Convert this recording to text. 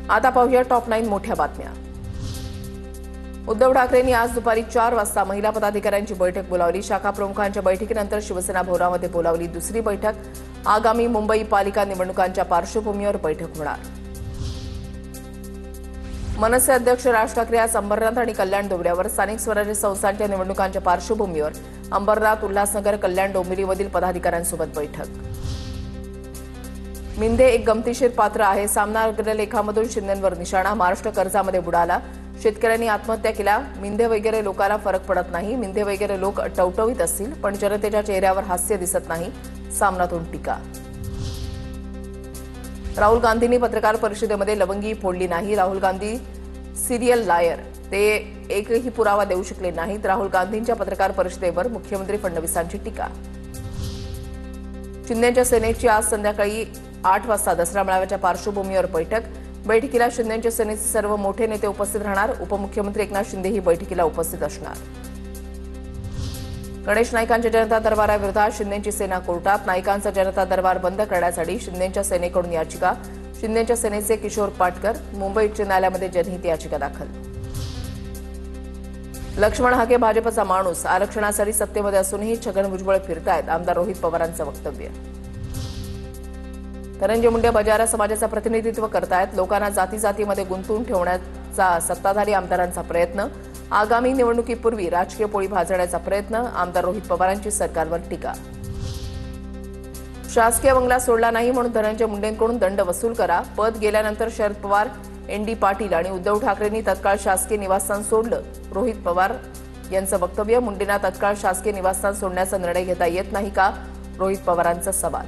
आता पाहूया टॉप 9 मोठ्या बातम्या। उद्धव ठाकरेंनी आज दुपारी 4 वाजता महिला पदाधिकाऱ्यांची बैठक बोलावली। शाखा प्रमुखांच्या बैठकीनंतर शिवसेना भवनामध्ये बोलावली दुसरी बैठक। आगामी मुंबई पालिका निवडणुकांच्या पार्श्वभूमीवर बैठक होणार। मनसे अध्यक्ष राज ठाकरे आज अंबरनाथ आणि कल्याण दौऱ्यावर। स्थानिक स्वराज्य संस्थांच्या निवडणुकांच्या पार्श्वभूमीवर अंबरनाथ, उल्हासनगर, कल्याण, डोंबिवलीमधील पदाधिकाऱ्यांसोबत बैठक। मिंदे एक गमतीशीर पात्र आहे। सामना अग्रलेखामधून शिंदेंवर निशाणा। महाराष्ट्र कर्जामध्ये बुडाला। शेतकऱ्यांनी आत्महत्या केल्या। मिंदे वगैरे लोकांना फरक पडत नाही। मिंदे वगैरे लोक टवटवीत असतील पण जनतेच्या चेहऱ्यावर हास्य दिसत नाही। सामनातून टीका। राहुल गांधींनी पत्रकार परिषदेमध्ये लवंगी फोडली नाही। राहुल गांधी सिरियल लायर, ते एकही पुरावा देऊ शकले नाहीत। राहुल गांधींच्या पत्रकार परिषदेवर मुख्यमंत्री फडणवीसांची टीका। शिंदेच्या सेनेची आज संध्याकाळी 8 वाजता दसरा मेळाव्याच्या पार्श्वभूमीवर बैठक। बैठकीला शिंदेच्या सेनेचे सर्व मोठे नेते उपस्थित राहणार। उपमुख्यमंत्री एकनाथ शिंदे ही बैठकीला उपस्थित असणार। गणेश नाईकांच्या जनता दरबाराविरोधात शिंदेची सेना कोर्टात। नाईकांचा जनता दरबार बंद करण्यासाठी शिंदेच्या सेनेकडून याचिका। शिंदेच्या सेनेचे किशोर पाटकर मुंबई उच्च न्यायालयामध्ये जनहित याचिका दाखल। लक्ष्मण हाके भाजपचा माणूस, आरक्षणासाठी सत्तेमध्ये असूनही छगन भुजबळ फिरतायत। आमदार रोहित पवारांचं वक्तव्य। धनंजय मुंडे बजारा समाजाचं प्रतिनिधित्व करतायत। लोकांना जातीमध्ये गुंतवून ठेवण्याचा सत्ताधारी आमदारांचा प्रयत्न। आगामी निवडणुकीपूर्वी राजकीय पोळी भाजण्याचा प्रयत्न। आमदार रोहित पवारांची सरकारवर टीका। शासकीय बंगला सोडला नाही म्हणून धनंजय मुंडेंकडून दंड वसूल करा। पद गेल्यानंतर शरद पवार, एनडी पाटील आणि उद्धव ठाकरेंनी तत्काळ शासकीय निवासस्थान सोडलं। रोहित पवार यांचं वक्तव्य। मुंडेंना तत्काळ शासकीय निवासस्थान सोडण्याचा निर्णय घेता येत नाही का? रोहित पवारांचा सवाल।